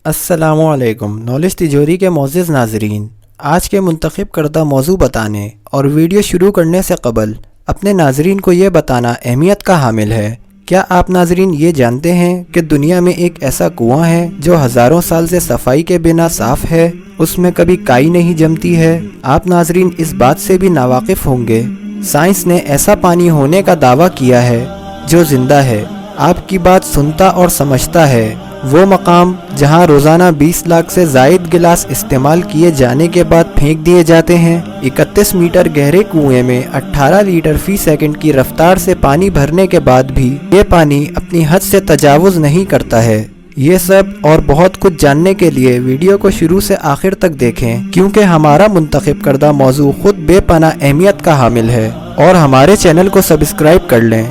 السلام علیکم نالج تجوری کے معزز ناظرین، آج کے منتخب کردہ موضوع بتانے اور ویڈیو شروع کرنے سے قبل اپنے ناظرین کو یہ بتانا اہمیت کا حامل ہے۔ کیا آپ ناظرین یہ جانتے ہیں کہ دنیا میں ایک ایسا کنواں ہے جو ہزاروں سال سے صفائی کے بنا صاف ہے، اس میں کبھی کائی نہیں جمتی ہے؟ آپ ناظرین اس بات سے بھی ناواقف ہوں گے، سائنس نے ایسا پانی ہونے کا دعویٰ کیا ہے جو زندہ ہے، آپ کی بات سنتا اور سمجھتا ہے۔ وہ مقام جہاں روزانہ 20 لاکھ سے زائد گلاس استعمال کیے جانے کے بعد پھینک دیے جاتے ہیں، 31 میٹر گہرے کنویں میں 18 لیٹر فی سیکنڈ کی رفتار سے پانی بھرنے کے بعد بھی یہ پانی اپنی حد سے تجاوز نہیں کرتا ہے۔ یہ سب اور بہت کچھ جاننے کے لیے ویڈیو کو شروع سے آخر تک دیکھیں، کیونکہ ہمارا منتخب کردہ موضوع خود بے پناہ اہمیت کا حامل ہے۔ اور ہمارے چینل کو سبسکرائب کر لیں،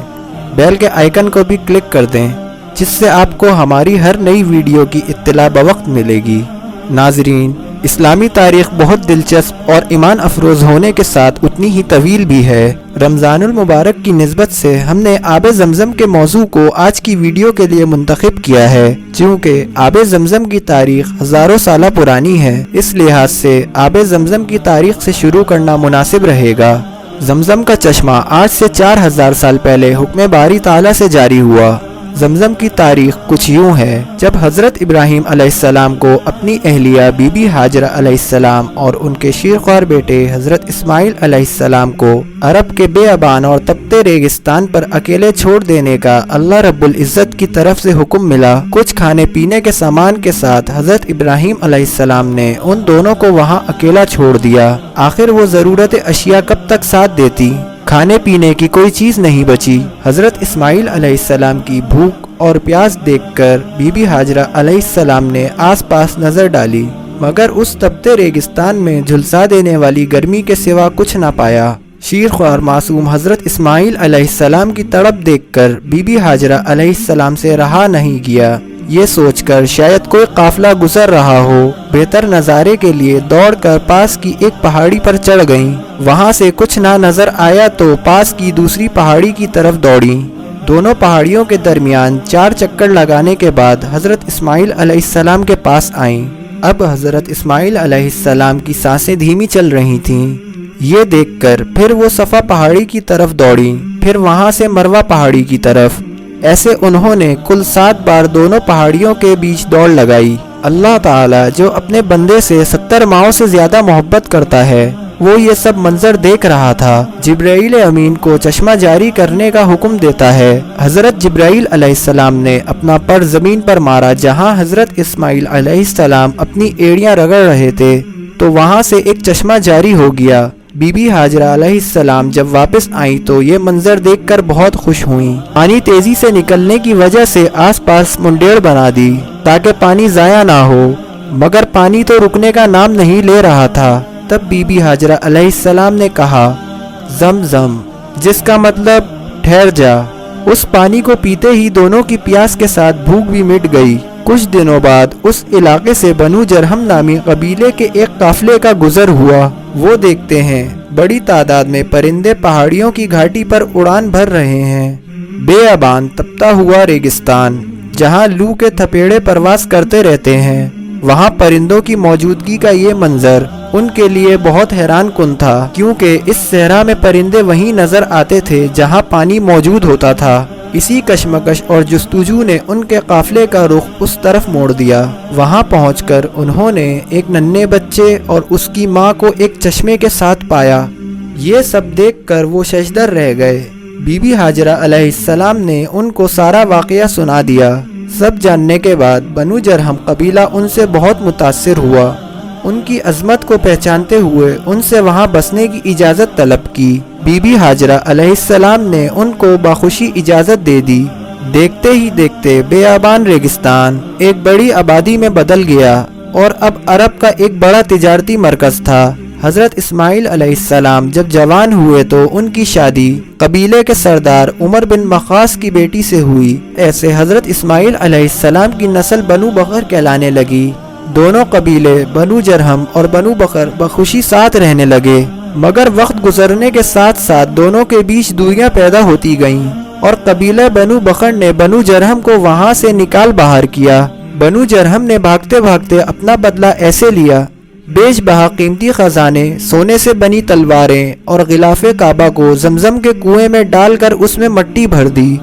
بیل کے آئیکن کو بھی کلک کر دیں، جس سے آپ کو ہماری ہر نئی ویڈیو کی اطلاع بوقت ملے گی۔ ناظرین، اسلامی تاریخ بہت دلچسپ اور ایمان افروز ہونے کے ساتھ اتنی ہی طویل بھی ہے۔ رمضان المبارک کی نسبت سے ہم نے آب زمزم کے موضوع کو آج کی ویڈیو کے لیے منتخب کیا ہے، چونکہ آب زمزم کی تاریخ ہزاروں سالہ پرانی ہے، اس لحاظ سے آب زمزم کی تاریخ سے شروع کرنا مناسب رہے گا۔ زمزم کا چشمہ آج سے 4000 سال پہلے حکم باری تعالیٰ سے جاری ہوا۔ زمزم کی تاریخ کچھ یوں ہے، جب حضرت ابراہیم علیہ السلام کو اپنی اہلیہ بی بی ہاجرہ علیہ السلام اور ان کے شیرخوار بیٹے حضرت اسماعیل علیہ السلام کو عرب کے بیابان اور تپتے ریگستان پر اکیلے چھوڑ دینے کا اللہ رب العزت کی طرف سے حکم ملا، کچھ کھانے پینے کے سامان کے ساتھ حضرت ابراہیم علیہ السلام نے ان دونوں کو وہاں اکیلا چھوڑ دیا۔ آخر وہ ضرورت اشیاء کب تک ساتھ دیتی؟ کھانے پینے کی کوئی چیز نہیں بچی۔ حضرت اسماعیل علیہ السلام کی بھوک اور پیاس دیکھ کر بی بی ہاجرہ علیہ السلام نے آس پاس نظر ڈالی، مگر اس تپتے ریگستان میں جھلسا دینے والی گرمی کے سوا کچھ نہ پایا۔ شیرخوار معصوم حضرت اسماعیل علیہ السلام کی تڑپ دیکھ کر بی بی ہاجرہ علیہ السلام سے رہا نہیں گیا۔ یہ سوچ کر شاید کوئی قافلہ گزر رہا ہو، بہتر نظارے کے لیے دوڑ کر پاس کی ایک پہاڑی پر چڑھ گئیں۔ وہاں سے کچھ نہ نظر آیا تو پاس کی دوسری پہاڑی کی طرف دوڑیں۔ دونوں پہاڑیوں کے درمیان 4 چکر لگانے کے بعد حضرت اسماعیل علیہ السلام کے پاس آئیں۔ اب حضرت اسماعیل علیہ السلام کی سانسیں دھیمی چل رہی تھیں۔ یہ دیکھ کر پھر وہ صفا پہاڑی کی طرف دوڑیں، پھر وہاں سے مروہ پہاڑی کی طرف۔ ایسے انہوں نے کل 7 بار دونوں پہاڑیوں کے بیچ دوڑ لگائی۔ اللہ تعالیٰ جو اپنے بندے سے 70 ماؤں سے زیادہ محبت کرتا ہے، وہ یہ سب منظر دیکھ رہا تھا۔ جبرائیل امین کو چشمہ جاری کرنے کا حکم دیتا ہے۔ حضرت جبرائیل علیہ السلام نے اپنا پر زمین پر مارا جہاں حضرت اسماعیل علیہ السلام اپنی ایڑیاں رگڑ رہے تھے، تو وہاں سے ایک چشمہ جاری ہو گیا۔ بی بی ہاجرہ علیہ السلام جب واپس آئیں تو یہ منظر دیکھ کر بہت خوش ہوئیں۔ پانی تیزی سے نکلنے کی وجہ سے آس پاس منڈیڑ بنا دی تاکہ پانی ضائع نہ ہو، مگر پانی تو رکنے کا نام نہیں لے رہا تھا۔ تب بی بی ہاجرہ علیہ السلام نے کہا، زم زم، جس کا مطلب ٹھہر جا۔ اس پانی کو پیتے ہی دونوں کی پیاس کے ساتھ بھوک بھی مٹ گئی۔ کچھ دنوں بعد اس علاقے سے بنو جرہم نامی قبیلے کے ایک قافلے کا گزر ہوا۔ وہ دیکھتے ہیں بڑی تعداد میں پرندے پہاڑیوں کی گھاٹی پر اڑان بھر رہے ہیں۔ بیابان تپتا ہوا ریگستان جہاں لو کے تھپیڑے پرواز کرتے رہتے ہیں، وہاں پرندوں کی موجودگی کا یہ منظر ان کے لیے بہت حیران کن تھا، کیونکہ اس صحرا میں پرندے وہیں نظر آتے تھے جہاں پانی موجود ہوتا تھا۔ اسی کشمکش اور جستجو نے ان کے قافلے کا رخ اس طرف موڑ دیا۔ وہاں پہنچ کر انہوں نے ایک ننھے بچے اور اس کی ماں کو ایک چشمے کے ساتھ پایا۔ یہ سب دیکھ کر وہ ششدر رہ گئے۔ بی بی ہاجرہ علیہ السلام نے ان کو سارا واقعہ سنا دیا۔ سب جاننے کے بعد بنو جرہم قبیلہ ان سے بہت متاثر ہوا۔ ان کی عظمت کو پہچانتے ہوئے ان سے وہاں بسنے کی اجازت طلب کی۔ بی بی ہاجرہ علیہ السلام نے ان کو بخوشی اجازت دے دی۔ دیکھتے ہی دیکھتے بیابان ریگستان ایک بڑی آبادی میں بدل گیا اور اب عرب کا ایک بڑا تجارتی مرکز تھا۔ حضرت اسماعیل علیہ السلام جب جوان ہوئے تو ان کی شادی قبیلے کے سردار عمر بن مخاص کی بیٹی سے ہوئی۔ ایسے حضرت اسماعیل علیہ السلام کی نسل بنو بکر کہلانے لگی۔ دونوں قبیلے بنو جرہم اور بنو بکر بخوشی ساتھ رہنے لگے، مگر وقت گزرنے کے ساتھ ساتھ دونوں کے بیچ دوریاں پیدا ہوتی گئیں اور قبیلہ بنو بکر نے بنو جرہم کو وہاں سے نکال باہر کیا۔ بنو جرہم نے بھاگتے بھاگتے اپنا بدلہ ایسے لیا، بیچ بہا قیمتی خزانے، سونے سے بنی تلواریں اور غلاف کعبہ کو زمزم کے کنویں میں ڈال کر اس میں مٹی بھر دی۔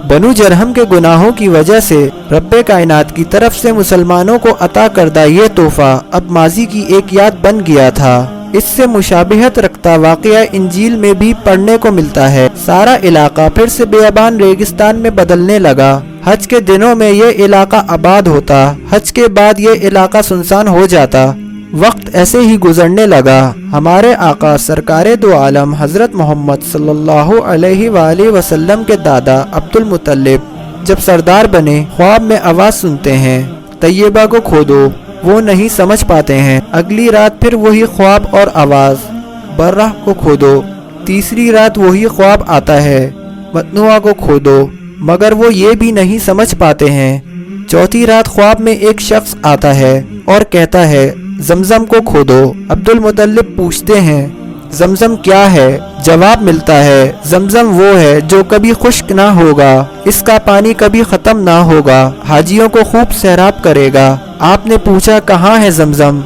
بنو جرہم کے گناہوں کی وجہ سے رب کائنات کی طرف سے مسلمانوں کو عطا کردہ یہ تحفہ اب ماضی کی ایک یاد بن گیا تھا۔ اس سے مشابہت رکھتا واقعہ انجیل میں بھی پڑھنے کو ملتا ہے۔ سارا علاقہ پھر سے بیابان ریگستان میں بدلنے لگا۔ حج کے دنوں میں یہ علاقہ آباد ہوتا، حج کے بعد یہ علاقہ سنسان ہو جاتا۔ وقت ایسے ہی گزرنے لگا۔ ہمارے آقا سرکار دو عالم حضرت محمد صلی اللہ علیہ وآلہ وسلم کے دادا عبد المطلب جب سردار بنے، خواب میں آواز سنتے ہیں، طیبہ کو کھودو۔ وہ نہیں سمجھ پاتے ہیں۔ اگلی رات پھر وہی خواب اور آواز، برہ کو کھودو۔ تیسری رات وہی خواب آتا ہے، متنوع کو کھودو، مگر وہ یہ بھی نہیں سمجھ پاتے ہیں۔ چوتھی رات خواب میں ایک شخص آتا ہے اور کہتا ہے، زمزم کو کھودو۔ عبد المطلب پوچھتے ہیں، زمزم کیا ہے؟ جواب ملتا ہے، زمزم وہ ہے جو کبھی خشک نہ ہوگا، اس کا پانی کبھی ختم نہ ہوگا، حاجیوں کو خوب سیراب کرے گا۔ آپ نے پوچھا، کہاں ہے زمزم؟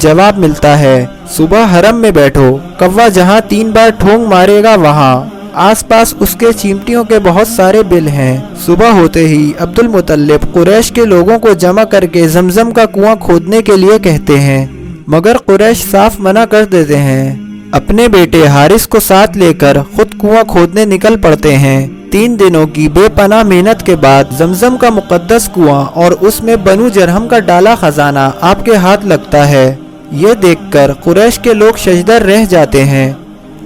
جواب ملتا ہے، صبح حرم میں بیٹھو، کوا جہاں 3 بار ٹھونگ مارے گا وہاں، آس پاس اس کے چیمٹیوں کے بہت سارے بل ہیں۔ صبح ہوتے ہی عبد المطلب قریش کے لوگوں کو جمع کر کے زمزم کا کنواں کھودنے کے لیے کہتے ہیں، مگر قریش صاف منع کر دیتے ہیں۔ اپنے بیٹے حارث کو ساتھ لے کر خود کنواں کھودنے نکل پڑتے ہیں۔ 3 دنوں کی بے پناہ محنت کے بعد زمزم کا مقدس کنواں اور اس میں بنو جرہم کا ڈالا خزانہ آپ کے ہاتھ لگتا ہے۔ یہ دیکھ کر قریش کے لوگ ششدر رہ جاتے ہیں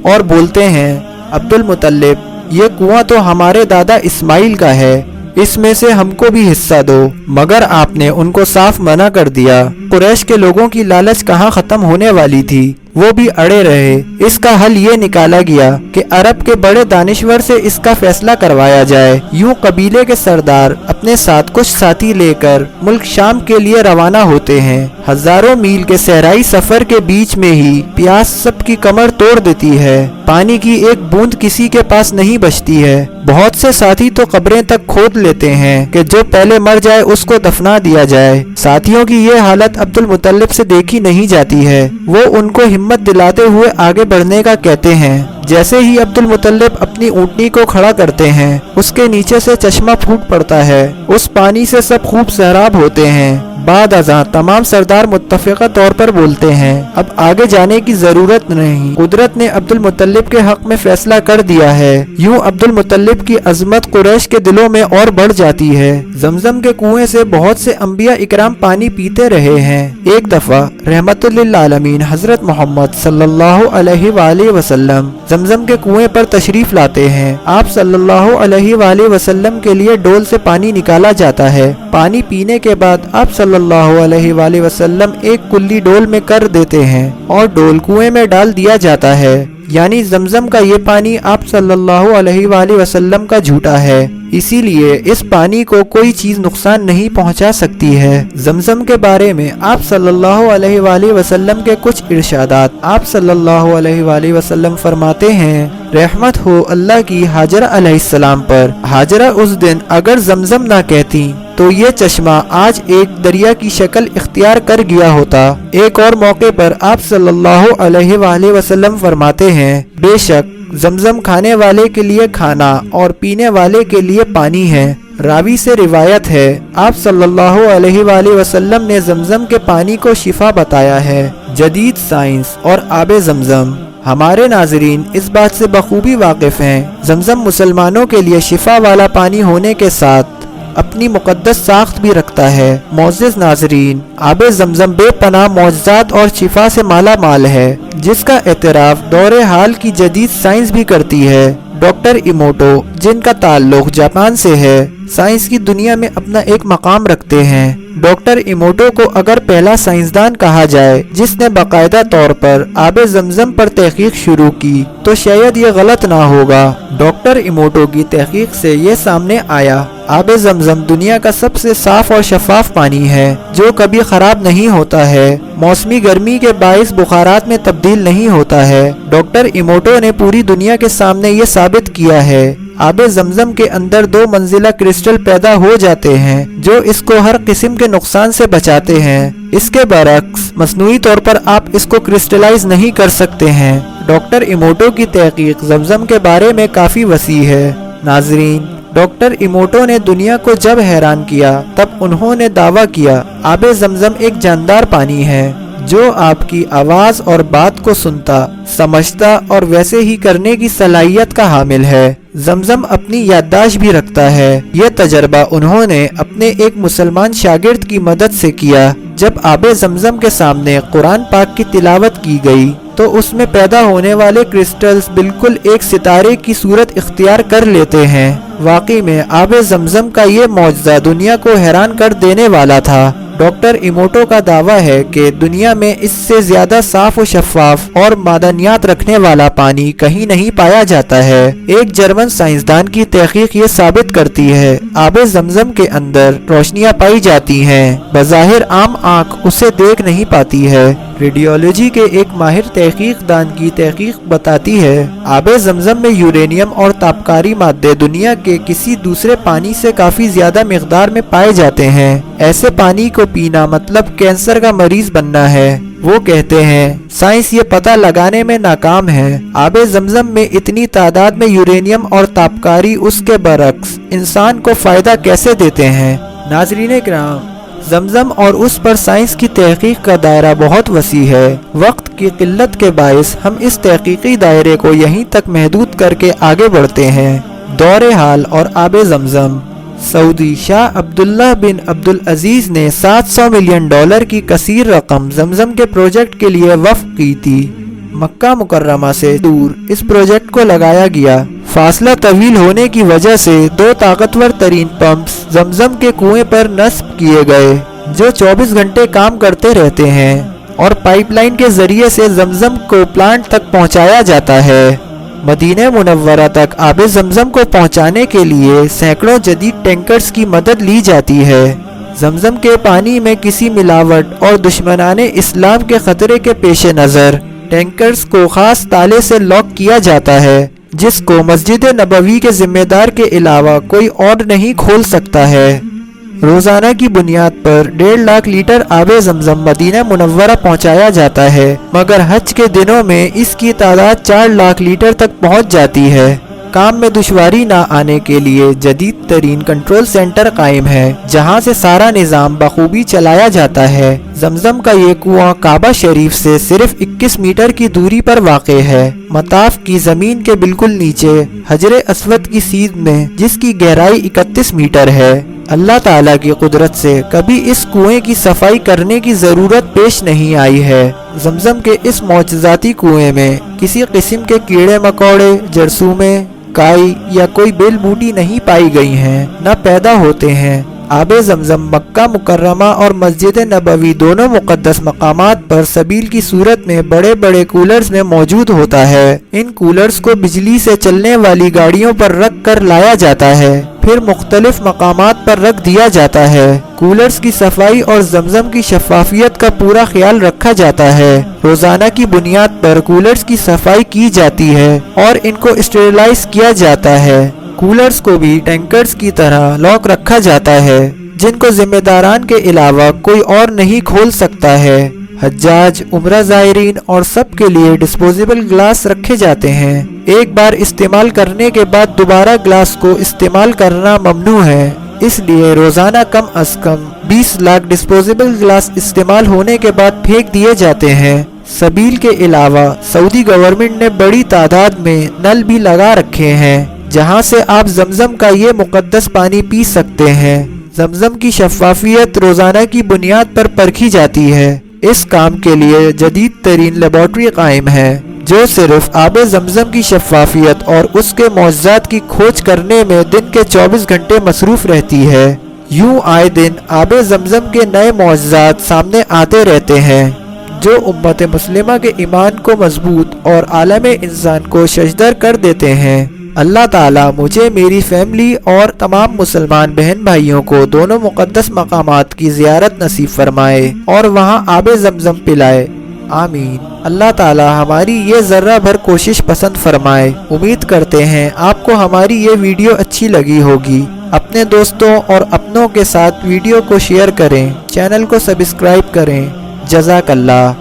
اور بولتے ہیں، عبد المطلب، یہ کنواں تو ہمارے دادا اسماعیل کا ہے، اس میں سے ہم کو بھی حصہ دو، مگر آپ نے ان کو صاف منع کر دیا۔ قریش کے لوگوں کی لالچ کہاں ختم ہونے والی تھی، وہ بھی اڑے رہے۔ اس کا حل یہ نکالا گیا کہ عرب کے بڑے دانشور سے اس کا فیصلہ کروایا جائے۔ یوں قبیلے کے سردار اپنے ساتھ کچھ ساتھی لے کر ملک شام کے لیے روانہ ہوتے ہیں۔ ہزاروں میل کے صحرائی سفر کے بیچ میں ہی پیاس سب کی کمر توڑ دیتی ہے، پانی کی ایک بوند کسی کے پاس نہیں بچتی ہے۔ بہت سے ساتھی تو قبریں تک کھود لیتے ہیں کہ جو پہلے مر جائے اس کو دفنا دیا جائے۔ ساتھیوں کی یہ حالت عبد المطلب سے دیکھی نہیں جاتی ہے۔ وہ ان کو ہمت دلاتے ہوئے آگے بڑھنے کا کہتے ہیں۔ جیسے ہی عبد المطلب اپنی اونٹنی کو کھڑا کرتے ہیں، اس کے نیچے سے چشمہ پھوٹ پڑتا ہے، اس پانی سے سب خوب سیراب ہوتے ہیں۔ بعد ازاں تمام سردار متفقہ طور پر بولتے ہیں، اب آگے جانے کی ضرورت نہیں، قدرت نے عبد المطلب کے حق میں فیصلہ کر دیا ہے۔ یوں عبد المطلب کی عظمت قریش کے دلوں میں اور بڑھ جاتی ہے۔ زمزم کے کنویں سے بہت سے انبیاء اکرام پانی پیتے رہے ہیں۔ ایک دفعہ رحمت للعالمین حضرت محمد صلی اللہ علیہ وآلہ وسلم زمزم کے کنویں پر تشریف لاتے ہیں۔ آپ صلی اللہ علیہ وآلہ وسلم کے لیے ڈول سے پانی نکالا جاتا ہے۔ پانی پینے کے بعد آپ صلی اللہ علیہ وآلہ وسلم ایک کلی ڈول میں کر دیتے ہیں اور ڈول کنویں میں ڈال دیا جاتا ہے، یعنی زمزم کا یہ پانی آپ صلی اللہ علیہ وآلہ وسلم کا جھوٹا ہے، اسی لیے اس پانی کو کوئی چیز نقصان نہیں پہنچا سکتی ہے۔ زمزم کے بارے میں آپ صلی اللہ علیہ وآلہ وسلم کے کچھ ارشادات۔ آپ صلی اللہ علیہ وآلہ وسلم فرماتے ہیں، رحمت ہو اللہ کی ہاجرہ علیہ السلام پر، ہاجرہ اس دن اگر زمزم نہ کہتی تو یہ چشمہ آج ایک دریا کی شکل اختیار کر گیا ہوتا۔ ایک اور موقع پر آپ صلی اللہ علیہ وآلہ وسلم فرماتے ہیں، بے شک زمزم کھانے والے کے لیے کھانا اور پینے والے کے لیے پانی ہے۔ راوی سے روایت ہے، آپ صلی اللہ علیہ وآلہ وسلم نے زمزم کے پانی کو شفا بتایا ہے۔ جدید سائنس اور آب زمزم۔ ہمارے ناظرین اس بات سے بخوبی واقف ہیں، زمزم مسلمانوں کے لیے شفا والا پانی ہونے کے ساتھ اپنی مقدس ساخت بھی رکھتا ہے۔ معزز ناظرین، آب زمزم بے پناہ معجزات اور شفا سے مالا مال ہے، جس کا اعتراف دور حال کی جدید سائنس بھی کرتی ہے۔ ڈاکٹر ایموٹو، جن کا تعلق جاپان سے ہے، سائنس کی دنیا میں اپنا ایک مقام رکھتے ہیں۔ ڈاکٹر ایموٹو کو اگر پہلا سائنسدان کہا جائے جس نے باقاعدہ طور پر آب زمزم پر تحقیق شروع کی تو شاید یہ غلط نہ ہوگا۔ ڈاکٹر ایموٹو کی تحقیق سے یہ سامنے آیا آب زمزم دنیا کا سب سے صاف اور شفاف پانی ہے جو کبھی خراب نہیں ہوتا ہے، موسمی گرمی کے باعث بخارات میں تبدیل نہیں ہوتا ہے۔ ڈاکٹر ایموٹو نے پوری دنیا کے سامنے یہ ثابت کیا ہے۔ آب زمزم کے اندر 2 منزلہ کرسٹل پیدا ہو جاتے ہیں جو اس کو ہر قسم کے نقصان سے بچاتے ہیں۔ اس کے برعکس مصنوعی طور پر آپ اس کو کرسٹلائز نہیں کر سکتے ہیں۔ ڈاکٹر ایموٹو کی تحقیق زمزم کے بارے میں کافی وسیع ہے۔ ناظرین، ڈاکٹر ایموٹو نے دنیا کو جب حیران کیا تب انہوں نے دعویٰ کیا آب زمزم ایک جاندار پانی ہے جو آپ کی آواز اور بات کو سنتا، سمجھتا اور ویسے ہی کرنے کی صلاحیت کا حامل ہے۔ زمزم اپنی یادداشت بھی رکھتا ہے۔ یہ تجربہ انہوں نے اپنے ایک مسلمان شاگرد کی مدد سے کیا۔ جب آب زمزم کے سامنے قرآن پاک کی تلاوت کی گئی تو اس میں پیدا ہونے والے کرسٹلز بالکل ایک ستارے کی صورت اختیار کر لیتے ہیں۔ واقعی میں آب زمزم کا یہ معجزہ دنیا کو حیران کر دینے والا تھا۔ ڈاکٹر ایموٹو کا دعویٰ ہے کہ دنیا میں اس سے زیادہ صاف و شفاف اور معدنیات رکھنے والا پانی کہیں نہیں پایا جاتا ہے۔ ایک جرمن سائنسدان کی تحقیق یہ ثابت کرتی ہے آب زمزم کے اندر روشنیاں پائی جاتی ہیں، بظاہر عام آنکھ اسے دیکھ نہیں پاتی ہے۔ ریڈیولوجی کے ایک ماہر تحقیق دان کی تحقیق بتاتی ہے آب زمزم میں یورینیم اور تابکاری مادے دنیا کے کسی دوسرے پانی سے کافی زیادہ مقدار میں پائے جاتے ہیں۔ ایسے پانی کو پینا مطلب کینسر کا مریض بننا ہے۔ وہ کہتے ہیں سائنس یہ پتہ لگانے میں ناکام ہے آب زمزم میں اتنی تعداد میں یورینیم اور تابکاری اس کے برعکس انسان کو فائدہ کیسے دیتے ہیں۔ ناظرین کرام، زمزم اور اس پر سائنس کی تحقیق کا دائرہ بہت وسیع ہے۔ وقت کی قلت کے باعث ہم اس تحقیقی دائرے کو یہیں تک محدود کر کے آگے بڑھتے ہیں۔ دور حال اور آب زمزم۔ سعودی شاہ عبداللہ بن عبدالعزیز نے $700 ملین کی کثیر رقم زمزم کے پروجیکٹ کے لیے وقف کی تھی۔ مکہ مکرمہ سے دور اس پروجیکٹ کو لگایا گیا۔ فاصلہ طویل ہونے کی وجہ سے 2 طاقتور ترین پمپس زمزم کے کنویں پر نصب کیے گئے جو 24 گھنٹے کام کرتے رہتے ہیں اور پائپ لائن کے ذریعے سے زمزم کو پلانٹ تک پہنچایا جاتا ہے۔ مدینہ منورہ تک آب زمزم کو پہنچانے کے لیے سینکڑوں جدید ٹینکرز کی مدد لی جاتی ہے۔ زمزم کے پانی میں کسی ملاوٹ اور دشمنان اسلام کے خطرے کے پیش نظر ٹینکرز کو خاص تالے سے لاک کیا جاتا ہے جس کو مسجد نبوی کے ذمہ دار کے علاوہ کوئی اور نہیں کھول سکتا ہے۔ روزانہ کی بنیاد پر 1.5 لاکھ لیٹر آب زمزم مدینہ منورہ پہنچایا جاتا ہے، مگر حج کے دنوں میں اس کی تعداد 4 لاکھ لیٹر تک پہنچ جاتی ہے۔ کام میں دشواری نہ آنے کے لیے جدید ترین کنٹرول سینٹر قائم ہے جہاں سے سارا نظام بخوبی چلایا جاتا ہے۔ زمزم کا یہ کنواں کعبہ شریف سے صرف 21 میٹر کی دوری پر واقع ہے، مطاف کی زمین کے بالکل نیچے حجر اسود کی سیدھ میں، جس کی گہرائی 31 میٹر ہے۔ اللہ تعالیٰ کی قدرت سے کبھی اس کنویں کی صفائی کرنے کی ضرورت پیش نہیں آئی ہے۔ زمزم کے اس معجزاتی کنویں میں کسی قسم کے کیڑے مکوڑے، جرثومے، کائی یا کوئی بیل بوٹی نہیں پائی گئی ہیں، نہ پیدا ہوتے ہیں۔ آب زمزم مکہ مکرمہ اور مسجد نبوی دونوں مقدس مقامات پر سبیل کی صورت میں بڑے بڑے کولرز میں موجود ہوتا ہے۔ ان کولرز کو بجلی سے چلنے والی گاڑیوں پر رکھ کر لایا جاتا ہے، پھر مختلف مقامات پر رکھ دیا جاتا ہے۔ کولرز کی صفائی اور زمزم کی شفافیت کا پورا خیال رکھا جاتا ہے۔ روزانہ کی بنیاد پر کولرز کی صفائی کی جاتی ہے اور ان کو اسٹیرلائز کیا جاتا ہے۔ کولرز کو بھی ٹینکرز کی طرح لاک رکھا جاتا ہے جن کو ذمہ داران کے علاوہ کوئی اور نہیں کھول سکتا ہے۔ حجاج، عمرہ زائرین اور سب کے لیے ڈسپوزیبل گلاس رکھے جاتے ہیں۔ ایک بار استعمال کرنے کے بعد دوبارہ گلاس کو استعمال کرنا ممنوع ہے، اس لیے روزانہ کم از کم 20 لاکھ ڈسپوزیبل گلاس استعمال ہونے کے بعد پھینک دیے جاتے ہیں۔ سبیل کے علاوہ سعودی گورنمنٹ نے بڑی تعداد میں نل بھی لگا رکھے ہیں جہاں سے آپ زمزم کا یہ مقدس پانی پی سکتے ہیں۔ زمزم کی شفافیت روزانہ کی بنیاد پر پرکھی جاتی ہے۔ اس کام کے لیے جدید ترین لیبارٹری قائم ہے جو صرف آب زمزم کی شفافیت اور اس کے معجزات کی کھوج کرنے میں دن کے 24 گھنٹے مصروف رہتی ہے۔ یوں آئے دن آب زمزم کے نئے معجزات سامنے آتے رہتے ہیں جو امت مسلمہ کے ایمان کو مضبوط اور عالم انسان کو ششدر کر دیتے ہیں۔ اللہ تعالیٰ مجھے، میری فیملی اور تمام مسلمان بہن بھائیوں کو دونوں مقدس مقامات کی زیارت نصیب فرمائے اور وہاں آب زمزم پلائے، آمین۔ اللہ تعالیٰ ہماری یہ ذرہ بھر کوشش پسند فرمائے۔ امید کرتے ہیں آپ کو ہماری یہ ویڈیو اچھی لگی ہوگی۔ اپنے دوستوں اور اپنوں کے ساتھ ویڈیو کو شیئر کریں، چینل کو سبسکرائب کریں۔ جزاک اللہ۔